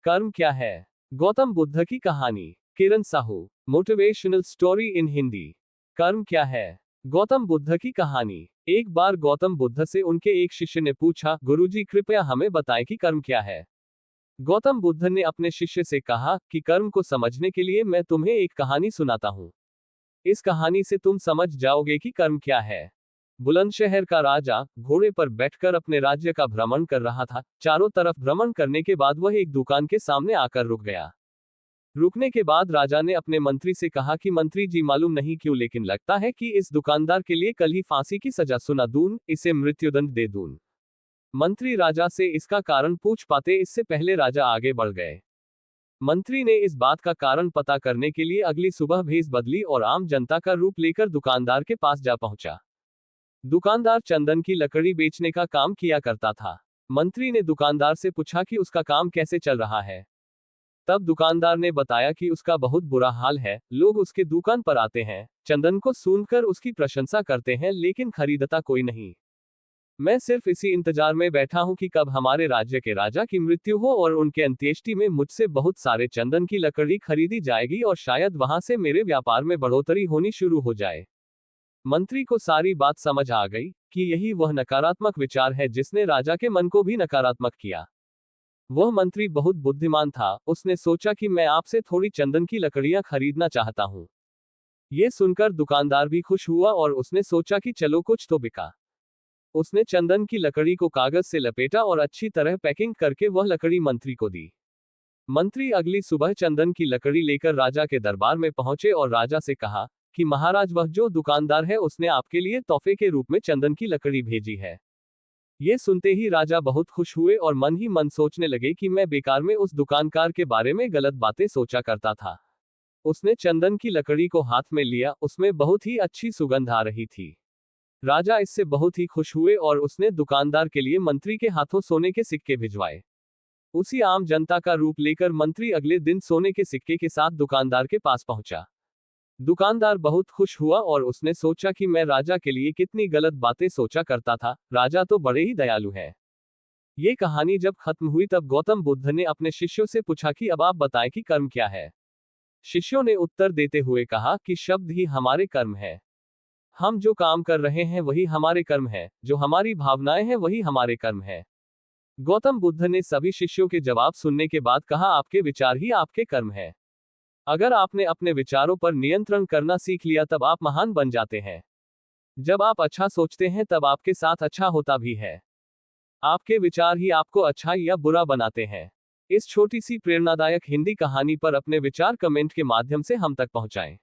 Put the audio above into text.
कर्म क्या है? गौतम बुद्ध की कहानी। Kiran Sahu. Motivational story in Hindi. कर्म क्या है? गौतम बुद्ध की कहानी। एक बार गौतम बुद्ध से उनके एक शिष्य ने पूछा, गुरुजी कृपया हमें बताएं कि कर्म क्या है। गौतम बुद्ध ने अपने शिष्य से कहा कि कर्म को समझने के लिए मैं तुम्हें एक कहानी सुनाता हूं। इस कहानी से तुम समझ जाओगे कि कर्म क्या है। बुलंदशहर का राजा घोड़े पर बैठकर अपने राज्य का भ्रमण कर रहा था। चारों तरफ भ्रमण करने के बाद वह एक दुकान के सामने आकर रुक गया। रुकने के बाद राजा ने अपने मंत्री से कहा कि मंत्री जी, मालूम नहीं क्यों लेकिन लगता है कि इस दुकानदार के लिए कल ही फांसी की सजा सुना दूं, इसे मृत्युदंड दे दूं। मंत्री राजा से इसका कारण पूछ पाते इससे पहले राजा आगे बढ़ गए। मंत्री ने इस बात का कारण पता करने के लिए अगली सुबह भेष बदली और आम जनता का रूप लेकर दुकानदार के पास जा पहुंचा। दुकानदार चंदन की लकड़ी बेचने का काम किया करता था। मंत्री ने दुकानदार से पूछा कि उसका काम कैसे चल रहा है। तब दुकानदार ने बताया कि उसका बहुत बुरा हाल है। लोग उसके दुकान पर आते हैं, चंदन को सूंघकर उसकी प्रशंसा करते हैं, लेकिन खरीदता कोई नहीं। मैं सिर्फ इसी इंतजार में बैठा हूं कि कब हमारे राज्य के राजा की मृत्यु हो और उनके अंत्येष्टि में मुझसे बहुत सारे चंदन की लकड़ी खरीदी जाएगी और शायद वहां से मेरे व्यापार में बढ़ोतरी होनी शुरू हो जाए। मंत्री को सारी बात समझ आ गई कि यही वह नकारात्मक विचार है जिसने राजा के मन को भी नकारात्मक किया। वह मंत्री बहुत बुद्धिमान था। उसने सोचा कि मैं आपसे थोड़ी चंदन की लकड़ियां खरीदना चाहता हूं। यह सुनकर दुकानदार भी खुश हुआ और उसने सोचा कि चलो कुछ तो बिका। उसने चंदन की लकड़ी को कागज से लपेटा और अच्छी तरह पैकिंग करके वह लकड़ी मंत्री को दी। मंत्री अगली सुबह चंदन की लकड़ी लेकर राजा के दरबार में पहुंचे और राजा से कहा कि महाराज, वह जो दुकानदार है उसने आपके लिए तोहफे के रूप में चंदन की लकड़ी भेजी है। ये सुनते ही राजा बहुत खुश हुए और मन ही मन सोचने लगे कि मैं बेकार में उस दुकानदार के बारे में गलत बातें सोचा करता था। उसने चंदन की लकड़ी को हाथ में लिया, उसमें बहुत ही अच्छी सुगंध आ रही थी। राजा इससे बहुत ही खुश हुए और उसने दुकानदार के लिए मंत्री के हाथों सोने के सिक्के भिजवाए। उसी आम जनता का रूप लेकर मंत्री अगले दिन सोने के सिक्के के साथ दुकानदार के पास पहुंचा। दुकानदार बहुत खुश हुआ और उसने सोचा कि मैं राजा के लिए कितनी गलत बातें सोचा करता था, राजा तो बड़े ही दयालु है। ये कहानी जब खत्म हुई तब गौतम बुद्ध ने अपने शिष्यों से पूछा कि अब आप बताएं कि कर्म क्या है। शिष्यों ने उत्तर देते हुए कहा कि शब्द ही हमारे कर्म है। हम जो काम कर रहे हैं वही हमारे कर्म है, जो हमारी भावनाएं हैं वही हमारे कर्म है। गौतम बुद्ध ने सभी शिष्यों के जवाब सुनने के बाद कहा, आपके विचार ही आपके कर्म है। अगर आपने अपने विचारों पर नियंत्रण करना सीख लिया तब आप महान बन जाते हैं। जब आप अच्छा सोचते हैं तब आपके साथ अच्छा होता भी है। आपके विचार ही आपको अच्छा या बुरा बनाते हैं। इस छोटी सी प्रेरणादायक हिंदी कहानी पर अपने विचार कमेंट के माध्यम से हम तक पहुंचाएं।